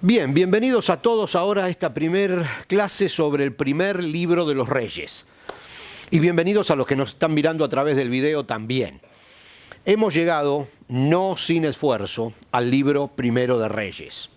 Bien, bienvenidos a todos ahora a esta primer clase sobre el primer libro de los Reyes. Y bienvenidos a los que nos están mirando a través del video también. Hemos llegado, no sin esfuerzo, al libro primero de Reyes.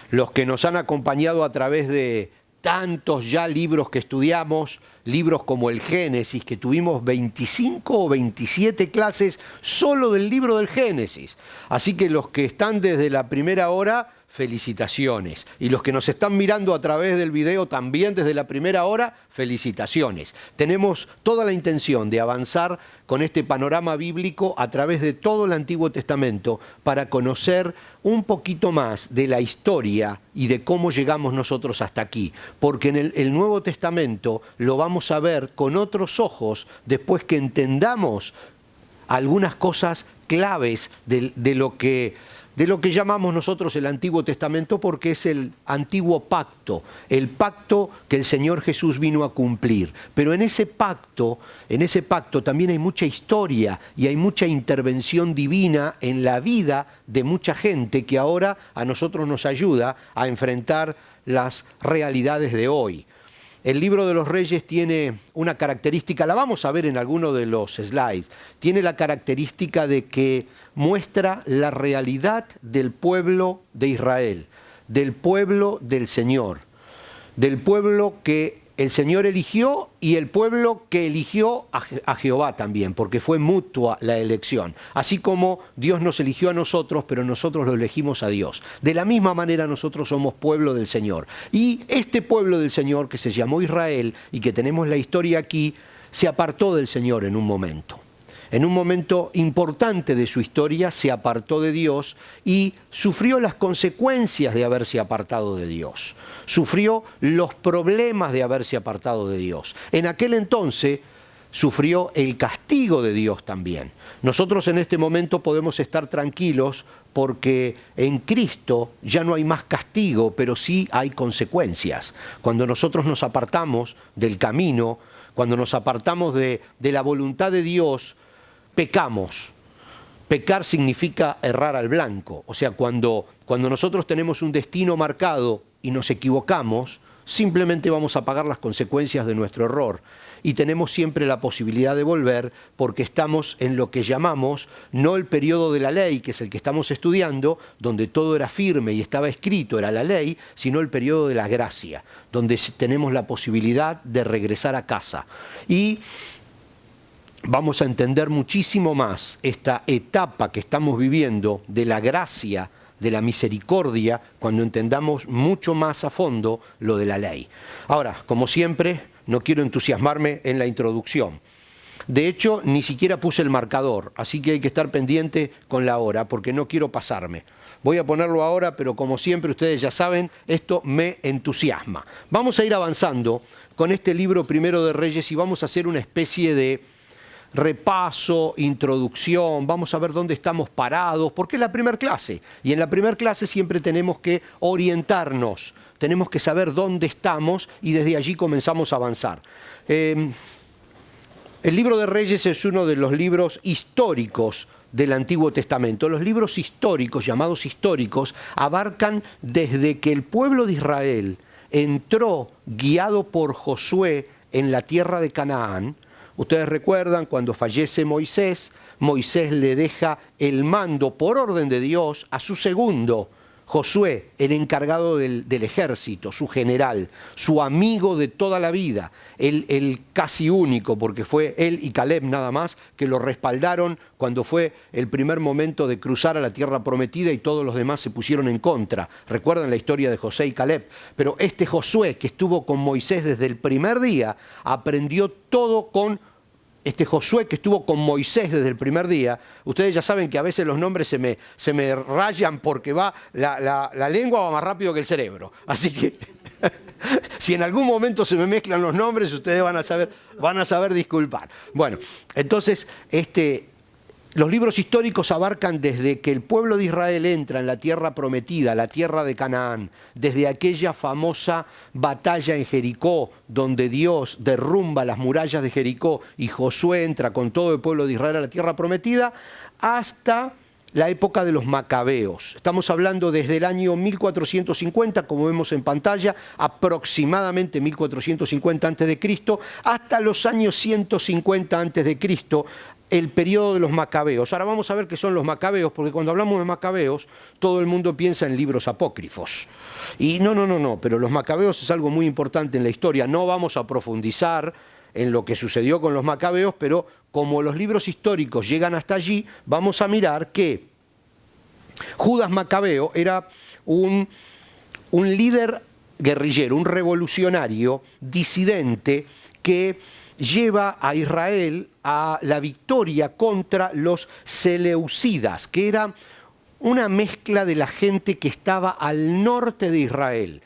Los que nos han acompañado a través de tantos ya libros que estudiamos, libros como el Génesis, que tuvimos 25 o 27 clases solo del libro del Génesis. Así que los que están desde la primera hora, felicitaciones. Y los que nos están mirando a través del video también desde la primera hora, felicitaciones. Tenemos toda la intención de avanzar con este panorama bíblico a través de todo el Antiguo Testamento para conocer un poquito más de la historia y de cómo llegamos nosotros hasta aquí. Porque en el Nuevo Testamento lo vamos a ver con otros ojos después que entendamos algunas cosas claves de lo que llamamos nosotros el Antiguo Testamento, porque es el antiguo pacto, el pacto que el Señor Jesús vino a cumplir. Pero en ese pacto también hay mucha historia y hay mucha intervención divina en la vida de mucha gente que ahora a nosotros nos ayuda a enfrentar las realidades de hoy. El libro de los Reyes tiene una característica, la vamos a ver en alguno de los slides, tiene la característica de que muestra la realidad del pueblo de Israel, del pueblo del Señor, del pueblo que el Señor eligió y el pueblo que eligió a Jehová también, porque fue mutua la elección. Así como Dios nos eligió a nosotros, pero nosotros lo elegimos a Dios. De la misma manera nosotros somos pueblo del Señor. Y este pueblo del Señor, que se llamó Israel y que tenemos la historia aquí, se apartó del Señor en un momento. En un momento importante de su historia se apartó de Dios y sufrió las consecuencias de haberse apartado de Dios. Sufrió los problemas de haberse apartado de Dios. En aquel entonces sufrió el castigo de Dios también. Nosotros en este momento podemos estar tranquilos porque en Cristo ya no hay más castigo, pero sí hay consecuencias. Cuando nosotros nos apartamos del camino, cuando nos apartamos de la voluntad de Dios, pecamos. Pecar significa errar al blanco. O sea, cuando nosotros tenemos un destino marcado y nos equivocamos, simplemente vamos a pagar las consecuencias de nuestro error. Y tenemos siempre la posibilidad de volver porque estamos en lo que llamamos, no el periodo de la ley, que es el que estamos estudiando, donde todo era firme y estaba escrito, era la ley, sino el periodo de la gracia, donde tenemos la posibilidad de regresar a casa. Y vamos a entender muchísimo más esta etapa que estamos viviendo de la gracia, de la misericordia, cuando entendamos mucho más a fondo lo de la ley. Ahora, como siempre, no quiero entusiasmarme en la introducción. De hecho, ni siquiera puse el marcador, así que hay que estar pendiente con la hora, porque no quiero pasarme. Voy a ponerlo ahora, pero como siempre ustedes ya saben, esto me entusiasma. Vamos a ir avanzando con este libro primero de Reyes y vamos a hacer una especie de repaso, introducción, vamos a ver dónde estamos parados, porque es la primera clase. Y en la primera clase siempre tenemos que orientarnos, tenemos que saber dónde estamos y desde allí comenzamos a avanzar. El libro de Reyes es uno de los libros históricos del Antiguo Testamento. Los libros históricos, llamados históricos, abarcan desde que el pueblo de Israel entró guiado por Josué en la tierra de Canaán. Ustedes recuerdan cuando fallece Moisés, Moisés le deja el mando por orden de Dios a su segundo, Josué, el encargado del ejército, su general, su amigo de toda la vida, el casi único, porque fue él y Caleb nada más que lo respaldaron cuando fue el primer momento de cruzar a la tierra prometida y todos los demás se pusieron en contra. Recuerdan la historia de José y Caleb. Pero este Josué que estuvo con Moisés desde el primer día, aprendió todo con este Josué que estuvo con Moisés desde el primer día. Ustedes ya saben que a veces los nombres se me rayan porque la lengua va más rápido que el cerebro. Así que si en algún momento se me mezclan los nombres, ustedes van a saber disculpar. Bueno, entonces los libros históricos abarcan desde que el pueblo de Israel entra en la tierra prometida, la tierra de Canaán, desde aquella famosa batalla en Jericó, donde Dios derrumba las murallas de Jericó y Josué entra con todo el pueblo de Israel a la tierra prometida, hasta la época de los macabeos. Estamos hablando desde el año 1450, como vemos en pantalla, aproximadamente 1450 a.C., hasta los años 150 a.C., el periodo de los macabeos. Ahora vamos a ver qué son los macabeos, porque cuando hablamos de macabeos, todo el mundo piensa en libros apócrifos. Y no, pero los macabeos es algo muy importante en la historia. No vamos a profundizar en lo que sucedió con los macabeos, pero como los libros históricos llegan hasta allí, vamos a mirar que Judas Macabeo era un líder guerrillero, un revolucionario disidente que lleva a Israel a la victoria contra los seleucidas, que era una mezcla de la gente que estaba al norte de Israel,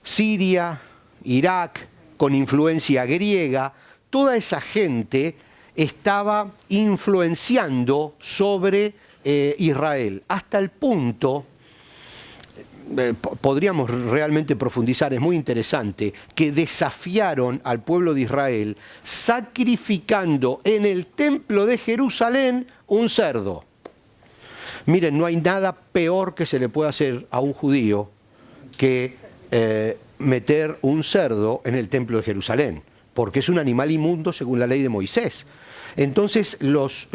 Siria, Irak, con influencia griega. Toda esa gente estaba influenciando sobre Israel, hasta el punto, podríamos realmente profundizar, es muy interesante, que desafiaron al pueblo de Israel sacrificando en el templo de Jerusalén un cerdo. Miren, no hay nada peor que se le pueda hacer a un judío que meter un cerdo en el templo de Jerusalén, porque es un animal inmundo según la ley de Moisés. Entonces los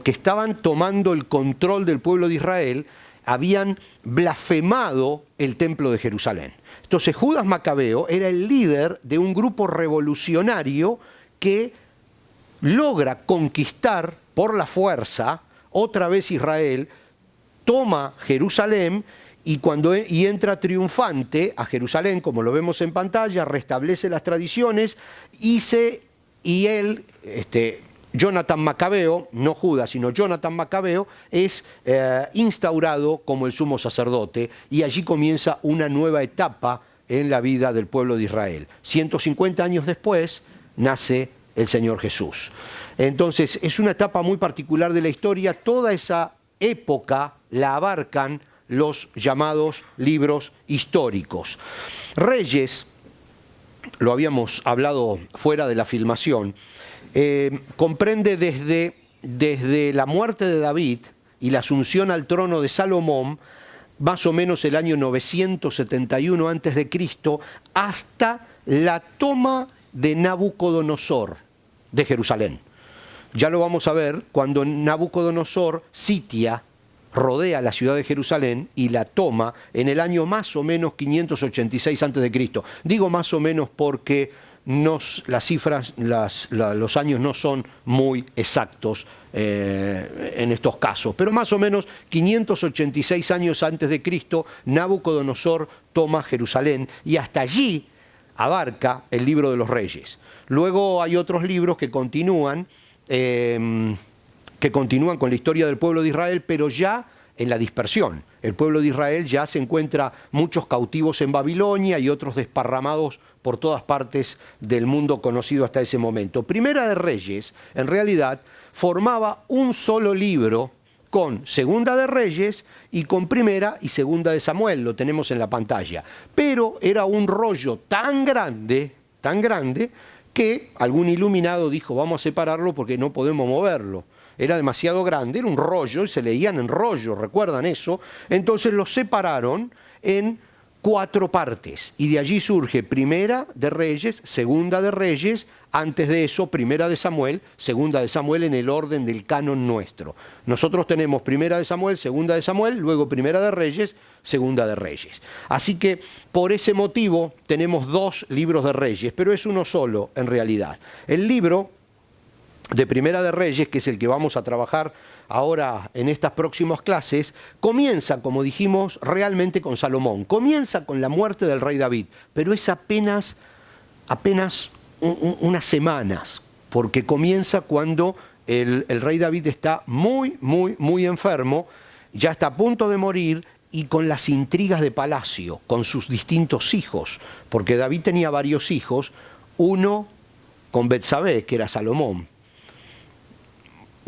que estaban tomando el control del pueblo de Israel habían blasfemado el templo de Jerusalén. Entonces Judas Macabeo era el líder de un grupo revolucionario que logra conquistar por la fuerza otra vez Israel, toma Jerusalén y entra triunfante a Jerusalén, como lo vemos en pantalla, restablece las tradiciones Jonathan Macabeo, no Judas, sino Jonathan Macabeo, es instaurado como el sumo sacerdote y allí comienza una nueva etapa en la vida del pueblo de Israel. 150 años después nace el Señor Jesús. Entonces es una etapa muy particular de la historia. Toda esa época la abarcan los llamados libros históricos. Reyes, lo habíamos hablado fuera de la filmación, comprende desde la muerte de David y la asunción al trono de Salomón, más o menos el año 971 a.C., hasta la toma de Nabucodonosor de Jerusalén. Ya lo vamos a ver cuando Nabucodonosor rodea la ciudad de Jerusalén y la toma en el año más o menos 586 a.C. Digo más o menos porque las cifras, los años no son muy exactos en estos casos, pero más o menos 586 años antes de Cristo, Nabucodonosor toma Jerusalén y hasta allí abarca el libro de los Reyes. Luego hay otros libros que continúan con la historia del pueblo de Israel, pero ya en la dispersión. El pueblo de Israel ya se encuentra muchos cautivos en Babilonia y otros desparramados por todas partes del mundo conocido hasta ese momento. Primera de Reyes, en realidad, formaba un solo libro con Segunda de Reyes y con Primera y Segunda de Samuel, lo tenemos en la pantalla. Pero era un rollo tan grande, que algún iluminado dijo, vamos a separarlo porque no podemos moverlo. Era demasiado grande, era un rollo, y se leían en rollo, ¿recuerdan eso? Entonces los separaron en 4 partes, y de allí surge Primera de Reyes, Segunda de Reyes, antes de eso Primera de Samuel, Segunda de Samuel en el orden del canon nuestro. Nosotros tenemos Primera de Samuel, Segunda de Samuel, luego Primera de Reyes, Segunda de Reyes. Así que por ese motivo tenemos 2 libros de Reyes, pero es uno solo en realidad. El libro de Primera de Reyes, que es el que vamos a trabajar ahora en estas próximas clases, comienza, como dijimos, realmente con Salomón. Comienza con la muerte del rey David, pero es apenas unas semanas, porque comienza cuando el rey David está muy enfermo, ya está a punto de morir, y con las intrigas de palacio, con sus distintos hijos, porque David tenía varios hijos, uno con Betsabé, que era Salomón.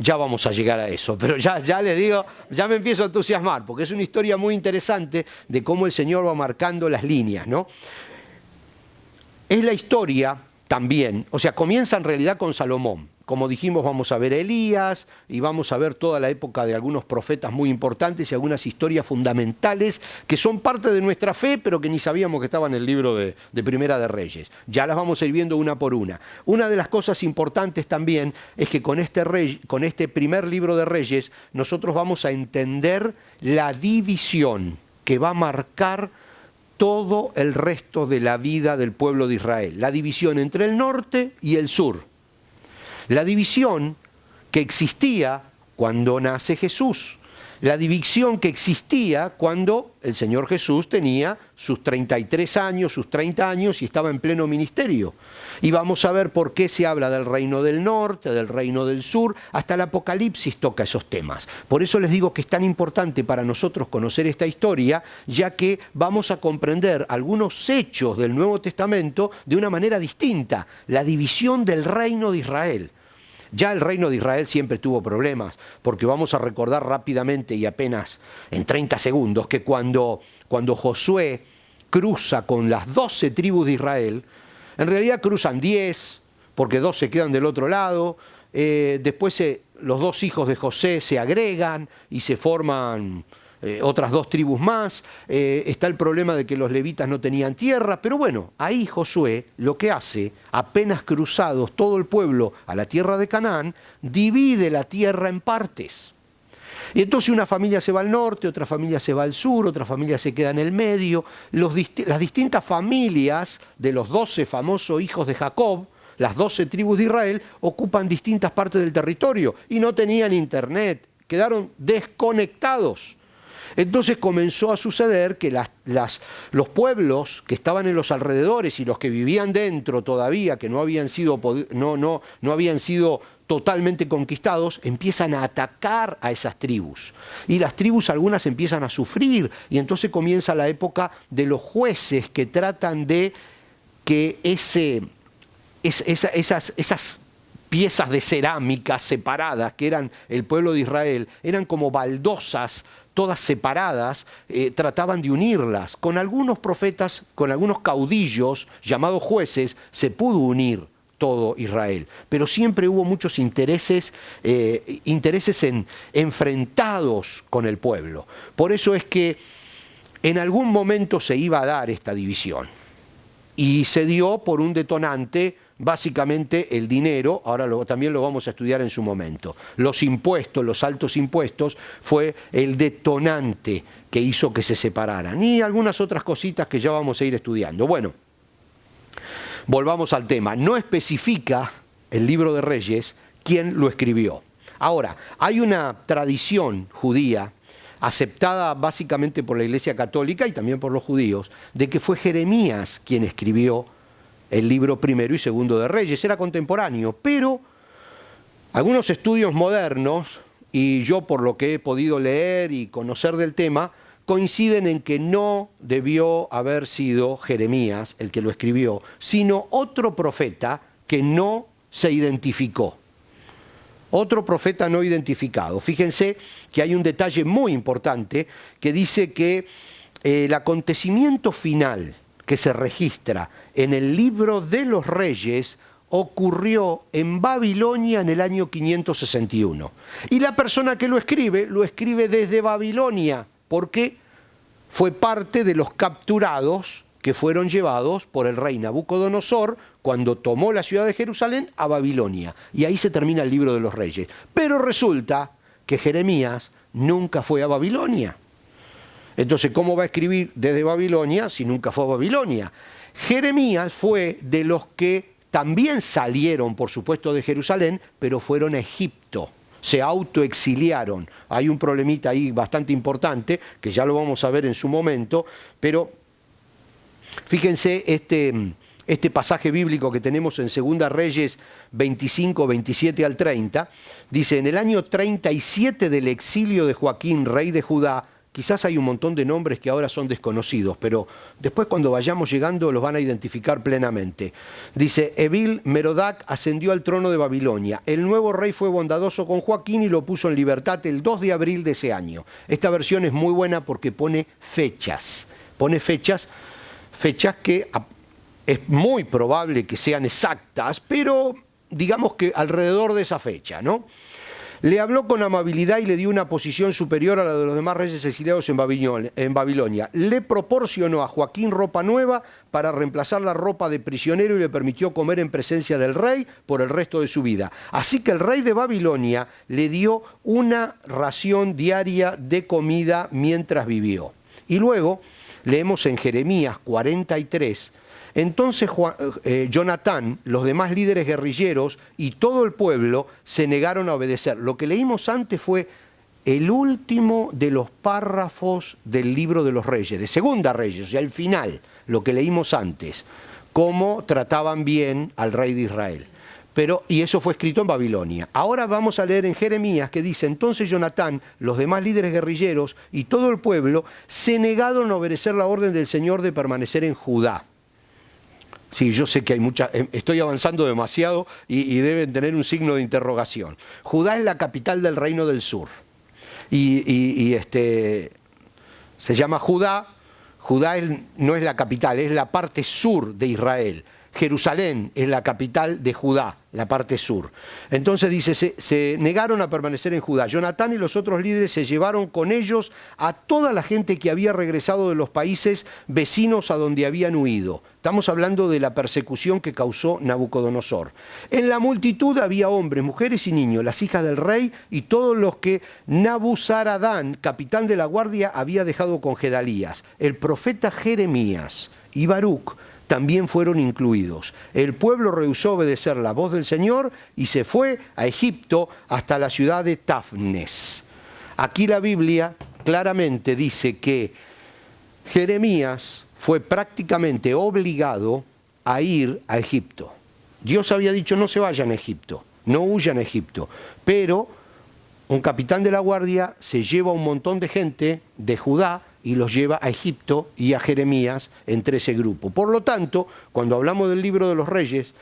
Ya vamos a llegar a eso, pero ya les digo, ya me empiezo a entusiasmar, porque es una historia muy interesante de cómo el Señor va marcando las líneas, ¿no? Es la historia también, o sea, comienza en realidad con Salomón como dijimos, vamos a ver a Elías y vamos a ver toda la época de algunos profetas muy importantes y algunas historias fundamentales que son parte de nuestra fe, pero que ni sabíamos que estaban en el libro de Primera de Reyes. Ya las vamos a ir viendo una por una. Una de las cosas importantes también es que con este primer libro de Reyes nosotros vamos a entender la división que va a marcar todo el resto de la vida del pueblo de Israel. La división entre el norte y el sur. La división que existía cuando nace Jesús. La división que existía cuando el Señor Jesús tenía sus 33 años, sus 30 años y estaba en pleno ministerio. Y vamos a ver por qué se habla del reino del norte, del reino del sur, hasta el Apocalipsis toca esos temas. Por eso les digo que es tan importante para nosotros conocer esta historia, ya que vamos a comprender algunos hechos del Nuevo Testamento de una manera distinta, la división del reino de Israel. Ya el reino de Israel siempre tuvo problemas, porque vamos a recordar rápidamente y apenas en 30 segundos que cuando Josué cruza con las 12 tribus de Israel, en realidad cruzan 10, porque 2 se quedan del otro lado, después los 2 hijos de José se agregan y se forman otras 2 tribus más, está el problema de que los levitas no tenían tierra, pero bueno, ahí Josué lo que hace, apenas cruzados todo el pueblo a la tierra de Canaán, divide la tierra en partes. Y entonces una familia se va al norte, otra familia se va al sur, otra familia se queda en el medio, las distintas familias de los 12 famosos hijos de Jacob, las 12 tribus de Israel, ocupan distintas partes del territorio y no tenían internet, quedaron desconectados. Entonces comenzó a suceder que los pueblos que estaban en los alrededores y los que vivían dentro todavía, que no habían sido totalmente conquistados, empiezan a atacar a esas tribus. Y las tribus algunas empiezan a sufrir y entonces comienza la época de los jueces que tratan de que esas piezas de cerámica separadas que eran el pueblo de Israel, eran como baldosas, todas separadas, trataban de unirlas. Con algunos profetas, con algunos caudillos llamados jueces, se pudo unir todo Israel. Pero siempre hubo muchos intereses enfrentados con el pueblo. Por eso es que en algún momento se iba a dar esta división. Y se dio por un detonante, básicamente el dinero, ahora también lo vamos a estudiar en su momento. Los impuestos, los altos impuestos, fue el detonante que hizo que se separaran. Y algunas otras cositas que ya vamos a ir estudiando. Bueno, volvamos al tema. No especifica el libro de Reyes quién lo escribió. Ahora, hay una tradición judía aceptada básicamente por la Iglesia Católica y también por los judíos, de que fue Jeremías quien escribió el libro primero y segundo de Reyes. Era contemporáneo, pero algunos estudios modernos, y yo por lo que he podido leer y conocer del tema, coinciden en que no debió haber sido Jeremías el que lo escribió, sino otro profeta que no se identificó. Otro profeta no identificado. Fíjense que hay un detalle muy importante que dice que el acontecimiento final que se registra en el libro de los Reyes ocurrió en Babilonia en el año 561. Y la persona que lo escribe desde Babilonia, porque fue parte de los capturados que fueron llevados por el rey Nabucodonosor cuando tomó la ciudad de Jerusalén a Babilonia. Y ahí se termina el libro de los Reyes. Pero resulta que Jeremías nunca fue a Babilonia. Entonces, ¿cómo va a escribir desde Babilonia si nunca fue a Babilonia? Jeremías fue de los que también salieron, por supuesto, de Jerusalén, pero fueron a Egipto. Se autoexiliaron. Hay un problemita ahí bastante importante, que ya lo vamos a ver en su momento, pero fíjense este pasaje bíblico que tenemos en 2 Reyes 25, 27 al 30. Dice, en el año 37 del exilio de Joaquín, rey de Judá, quizás hay un montón de nombres que ahora son desconocidos, pero después cuando vayamos llegando los van a identificar plenamente. Dice, Evil Merodac ascendió al trono de Babilonia. El nuevo rey fue bondadoso con Joaquín y lo puso en libertad el 2 de abril de ese año. Esta versión es muy buena porque pone fechas. Pone fechas que es muy probable que sean exactas, pero digamos que alrededor de esa fecha, ¿no? Le habló con amabilidad y le dio una posición superior a la de los demás reyes exiliados en Babilonia. Le proporcionó a Joaquín ropa nueva para reemplazar la ropa de prisionero y le permitió comer en presencia del rey por el resto de su vida. Así que el rey de Babilonia le dio una ración diaria de comida mientras vivió. Y luego leemos en Jeremías 43, entonces Jonatán, los demás líderes guerrilleros y todo el pueblo se negaron a obedecer. Lo que leímos antes fue el último de los párrafos del libro de los reyes, de Segunda Reyes, o sea, el final, lo que leímos antes, cómo trataban bien al rey de Israel. Y eso fue escrito en Babilonia. Ahora vamos a leer en Jeremías que dice, entonces Jonatán, los demás líderes guerrilleros y todo el pueblo se negaron a obedecer la orden del Señor de permanecer en Judá. Sí, yo sé que hay estoy avanzando demasiado y deben tener un signo de interrogación. Judá es la capital del reino del sur. Se llama Judá. Judá no es la capital, es la parte sur de Israel. Jerusalén es la capital de Judá, la parte sur. Entonces dice, se negaron a permanecer en Judá. Jonatán y los otros líderes se llevaron con ellos a toda la gente que había regresado de los países vecinos a donde habían huido. Estamos hablando de la persecución que causó Nabucodonosor. En la multitud había hombres, mujeres y niños, las hijas del rey y todos los que Nabuzaradán, capitán de la guardia, había dejado con Gedalías. El profeta Jeremías y Baruc también fueron incluidos. El pueblo rehusó obedecer la voz del Señor y se fue a Egipto hasta la ciudad de Tafnes. Aquí la Biblia claramente dice que Jeremías fue prácticamente obligado a ir a Egipto. Dios había dicho no se vayan a Egipto, no huyan a Egipto, pero un capitán de la guardia se lleva un montón de gente de Judá y los lleva a Egipto y a Jeremías entre ese grupo. Por lo tanto, cuando hablamos del libro de los reyes,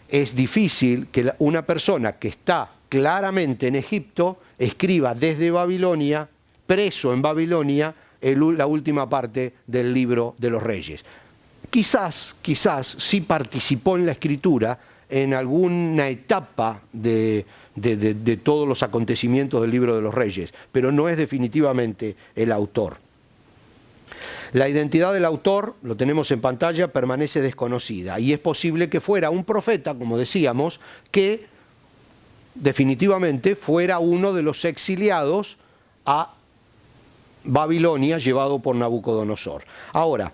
es difícil que una persona que está claramente en Egipto escriba desde Babilonia, preso en Babilonia, la última parte del libro de los reyes. Quizás sí participó en la escritura en alguna etapa de todos los acontecimientos del libro de los reyes, pero no es definitivamente el autor. La identidad del autor, lo tenemos en pantalla, permanece desconocida y es posible que fuera un profeta, como decíamos, que definitivamente fuera uno de los exiliados a Babilonia llevado por Nabucodonosor. Ahora,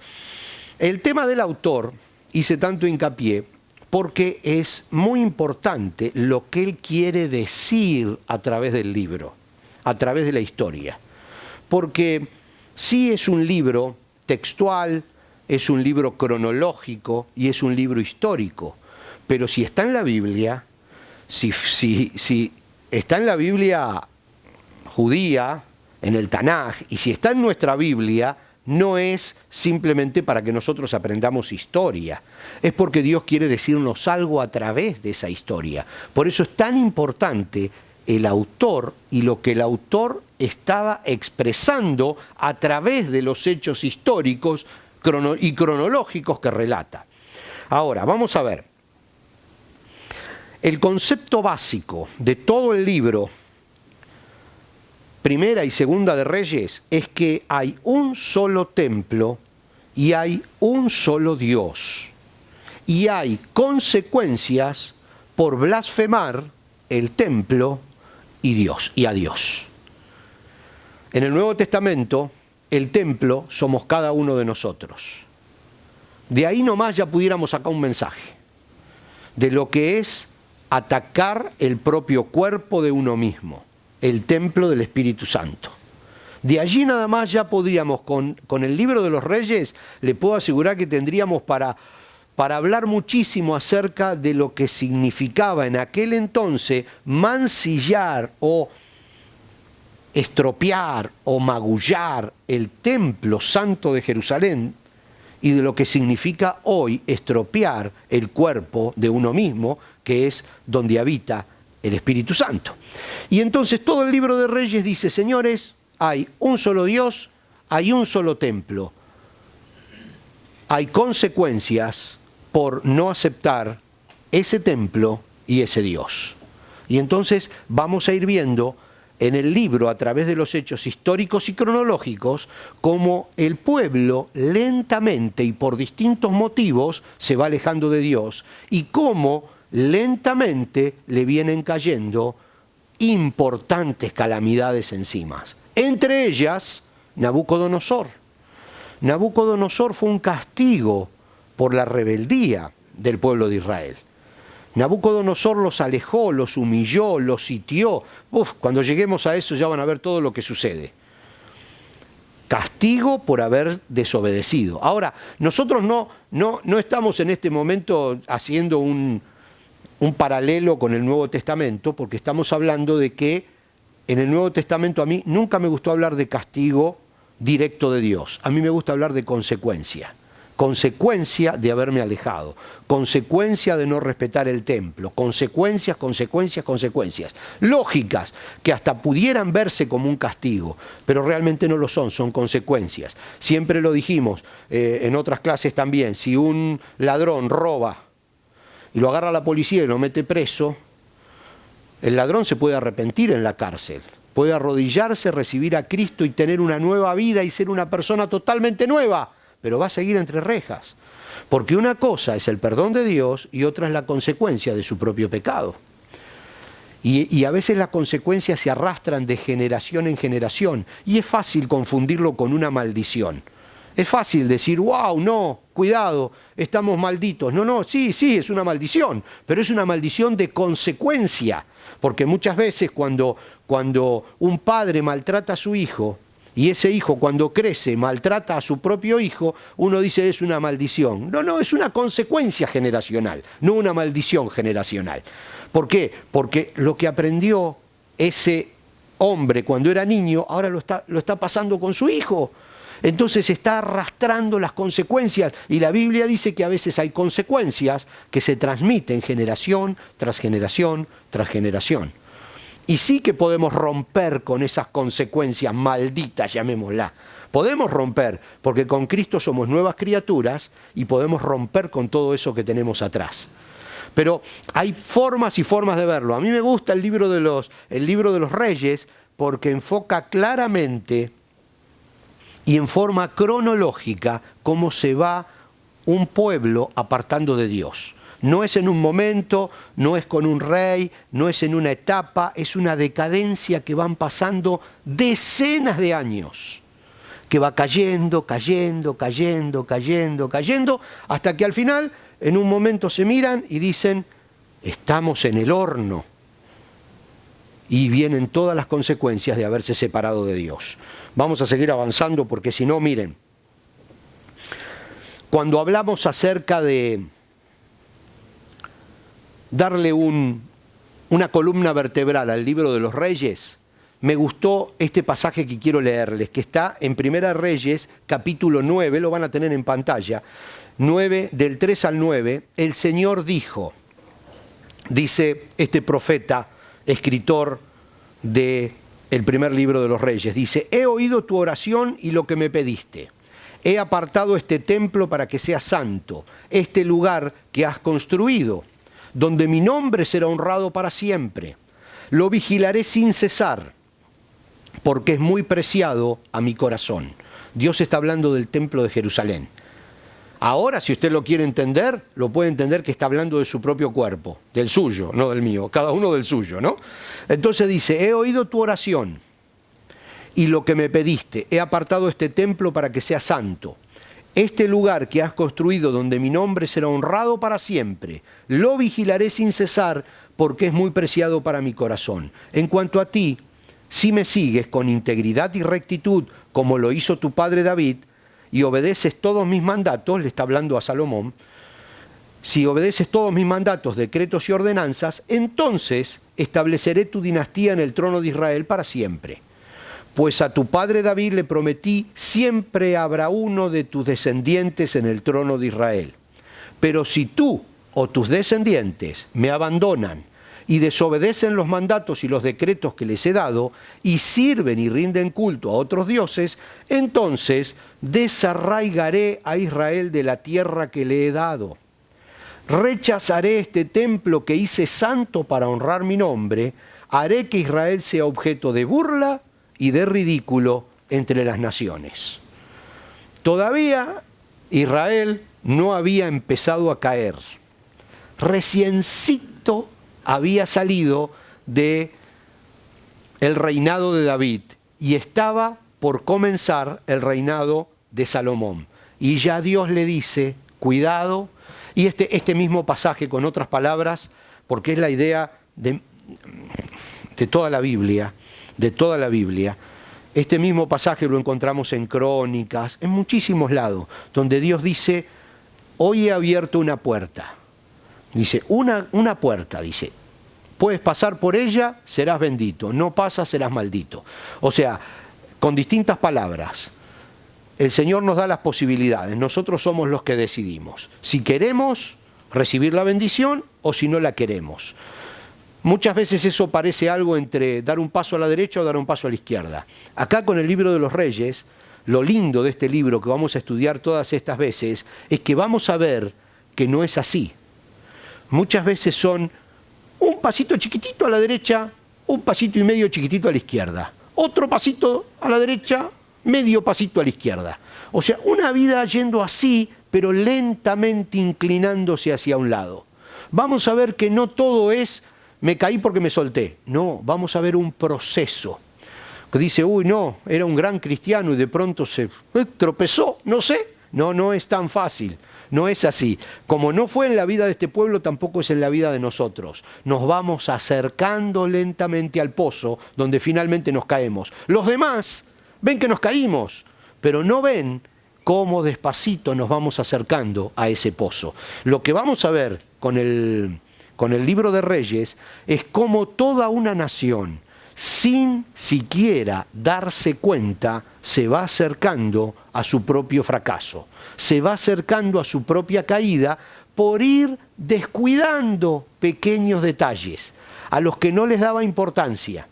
el tema del autor hice tanto hincapié porque es muy importante lo que él quiere decir a través del libro, a través de la historia. Porque sí es un libro textual, es un libro cronológico y es un libro histórico, pero si está en la Biblia, si está en la Biblia judía, en el Tanaj, y si está en nuestra Biblia, no es simplemente para que nosotros aprendamos historia, es porque Dios quiere decirnos algo a través de esa historia. Por eso es tan importante el autor y lo que el autor estaba expresando a través de los hechos históricos y cronológicos que relata. Ahora, vamos a ver. El concepto básico de todo el libro, Primera y Segunda de Reyes, es que hay un solo templo y hay un solo Dios. Y hay consecuencias por blasfemar el templo y Dios y a Dios. En el Nuevo Testamento, el templo somos cada uno de nosotros. De ahí nomás ya pudiéramos sacar un mensaje de lo que es atacar el propio cuerpo de uno mismo, el templo del Espíritu Santo. De allí nada más ya podríamos, con el libro de los Reyes, le puedo asegurar que tendríamos para hablar muchísimo acerca de lo que significaba en aquel entonces mancillar o estropear o magullar el templo santo de Jerusalén y de lo que significa hoy estropear el cuerpo de uno mismo, que es donde habita el Espíritu Santo. Y entonces todo el libro de Reyes dice, señores, hay un solo Dios, hay un solo templo. Hay consecuencias por no aceptar ese templo y ese Dios. Y entonces vamos a ir viendo en el libro, a través de los hechos históricos y cronológicos, cómo el pueblo lentamente y por distintos motivos se va alejando de Dios y cómo lentamente le vienen cayendo importantes calamidades encima. Entre ellas, Nabucodonosor. Nabucodonosor fue un castigo por la rebeldía del pueblo de Israel. Nabucodonosor los alejó, los humilló, los sitió. Cuando lleguemos a eso ya van a ver todo lo que sucede. Castigo por haber desobedecido. Ahora, nosotros no estamos en este momento haciendo un paralelo con el Nuevo Testamento, porque estamos hablando de que en el Nuevo Testamento a mí nunca me gustó hablar de castigo directo de Dios. A mí me gusta hablar de consecuencia. Consecuencia de haberme alejado, consecuencia de no respetar el templo, consecuencias, lógicas, que hasta pudieran verse como un castigo, pero realmente no lo son consecuencias. Siempre lo dijimos en otras clases también, si un ladrón roba y lo agarra la policía y lo mete preso, el ladrón se puede arrepentir en la cárcel, puede arrodillarse, recibir a Cristo y tener una nueva vida y ser una persona totalmente nueva, pero va a seguir entre rejas. Porque una cosa es el perdón de Dios y otra es la consecuencia de su propio pecado. Y a veces las consecuencias se arrastran de generación en generación y es fácil confundirlo con una maldición. Es fácil decir, wow, no, cuidado, estamos malditos. No, sí, es una maldición, pero es una maldición de consecuencia. Porque muchas veces cuando un padre maltrata a su hijo, y ese hijo cuando crece maltrata a su propio hijo, uno dice es una maldición. No, es una consecuencia generacional, no una maldición generacional. ¿Por qué? Porque lo que aprendió ese hombre cuando era niño, ahora lo está pasando con su hijo. Entonces está arrastrando las consecuencias y la Biblia dice que a veces hay consecuencias que se transmiten generación tras generación tras generación. Y sí que podemos romper con esas consecuencias malditas, llamémosla. Podemos romper, porque con Cristo somos nuevas criaturas y podemos romper con todo eso que tenemos atrás. Pero hay formas y formas de verlo. A mí me gusta el libro de los Reyes porque enfoca claramente y en forma cronológica cómo se va un pueblo apartando de Dios. No es en un momento, no es con un rey, no es en una etapa, es una decadencia que van pasando decenas de años, que va cayendo, hasta que al final, en un momento se miran y dicen, estamos en el horno. Y vienen todas las consecuencias de haberse separado de Dios. Vamos a seguir avanzando porque si no, miren, cuando hablamos acerca de darle una columna vertebral al libro de los Reyes, me gustó este pasaje que quiero leerles, que está en Primera Reyes, capítulo 9, lo van a tener en pantalla, 9, del 3 al 9, el Señor dijo, dice este profeta, escritor del primer libro de los Reyes, dice, he oído tu oración y lo que me pediste. He apartado este templo para que sea santo, este lugar que has construido, donde mi nombre será honrado para siempre. Lo vigilaré sin cesar, porque es muy preciado a mi corazón. Dios está hablando del templo de Jerusalén. Ahora, si usted lo quiere entender, lo puede entender que está hablando de su propio cuerpo, del suyo, no del mío, cada uno del suyo, ¿no? Entonces dice, he oído tu oración y lo que me pediste, he apartado este templo para que sea santo. Este lugar que has construido donde mi nombre será honrado para siempre, lo vigilaré sin cesar porque es muy preciado para mi corazón. En cuanto a ti, si me sigues con integridad y rectitud como lo hizo tu padre David y obedeces todos mis mandatos, le está hablando a Salomón, si obedeces todos mis mandatos, decretos y ordenanzas, entonces estableceré tu dinastía en el trono de Israel para siempre. Pues a tu padre David le prometí, siempre habrá uno de tus descendientes en el trono de Israel. Pero si tú o tus descendientes me abandonan y desobedecen los mandatos y los decretos que les he dado, y sirven y rinden culto a otros dioses, entonces desarraigaré a Israel de la tierra que le he dado. rechazaré este templo que hice santo para honrar mi nombre, haré que Israel sea objeto de burla y de ridículo entre las naciones. Todavía Israel no había empezado a caer. Reciencito había salido de el reinado de David y estaba por comenzar el reinado de Salomón. Y ya Dios le dice, cuidado, y este mismo pasaje con otras palabras, porque es la idea de toda la Biblia, este mismo pasaje lo encontramos en Crónicas, en muchísimos lados, donde Dios dice, hoy he abierto una puerta. Dice, una puerta, dice, puedes pasar por ella, serás bendito, no pasas, serás maldito. O sea, con distintas palabras, el Señor nos da las posibilidades, nosotros somos los que decidimos. Si queremos recibir la bendición o si no la queremos. Muchas veces eso parece algo entre dar un paso a la derecha o dar un paso a la izquierda. Acá con el libro de los Reyes, lo lindo de este libro que vamos a estudiar todas estas veces es que vamos a ver que no es así. Muchas veces son un pasito chiquitito a la derecha, un pasito y medio chiquitito a la izquierda. Otro pasito a la derecha, medio pasito a la izquierda. O sea, una vida yendo así, pero lentamente inclinándose hacia un lado. Vamos a ver que no todo es, me caí porque me solté. No, vamos a ver un proceso. Que dice, uy, no, era un gran cristiano y de pronto se tropezó, no sé. No, no es tan fácil. No es así. Como no fue en la vida de este pueblo, tampoco es en la vida de nosotros. Nos vamos acercando lentamente al pozo donde finalmente nos caemos. Los demás ven que nos caímos, pero no ven cómo despacito nos vamos acercando a ese pozo. Lo que vamos a ver con el libro de Reyes es cómo toda una nación, sin siquiera darse cuenta, se va acercando a su propio fracaso, se va acercando a su propia caída por ir descuidando pequeños detalles a los que no les daba importancia.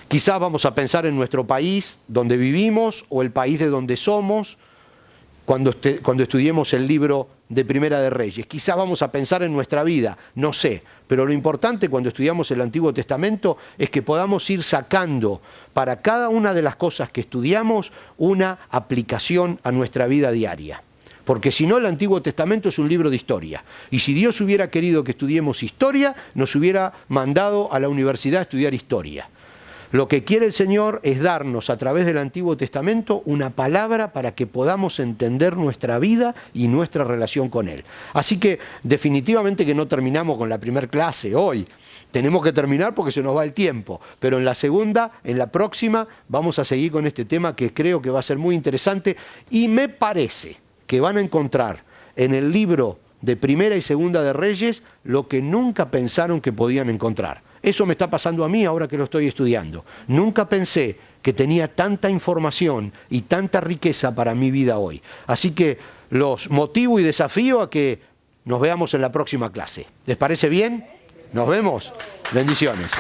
Quizás vamos a pensar en nuestro país donde vivimos o el país de donde somos cuando estudiemos el libro de Primera de Reyes. Quizás vamos a pensar en nuestra vida, no sé. Pero lo importante cuando estudiamos el Antiguo Testamento es que podamos ir sacando para cada una de las cosas que estudiamos una aplicación a nuestra vida diaria. Porque si no, el Antiguo Testamento es un libro de historia. Y si Dios hubiera querido que estudiemos historia, nos hubiera mandado a la universidad a estudiar historia. Lo que quiere el Señor es darnos a través del Antiguo Testamento una palabra para que podamos entender nuestra vida y nuestra relación con Él. Así que definitivamente que no terminamos con la primera clase hoy. Tenemos que terminar porque se nos va el tiempo. Pero en la segunda, en la próxima, vamos a seguir con este tema que creo que va a ser muy interesante. Y me parece que van a encontrar en el libro de Primera y Segunda de Reyes lo que nunca pensaron que podían encontrar. Eso me está pasando a mí ahora que lo estoy estudiando. Nunca pensé que tenía tanta información y tanta riqueza para mi vida hoy. Así que los motivo y desafío a que nos veamos en la próxima clase. ¿Les parece bien? Nos vemos. Bendiciones.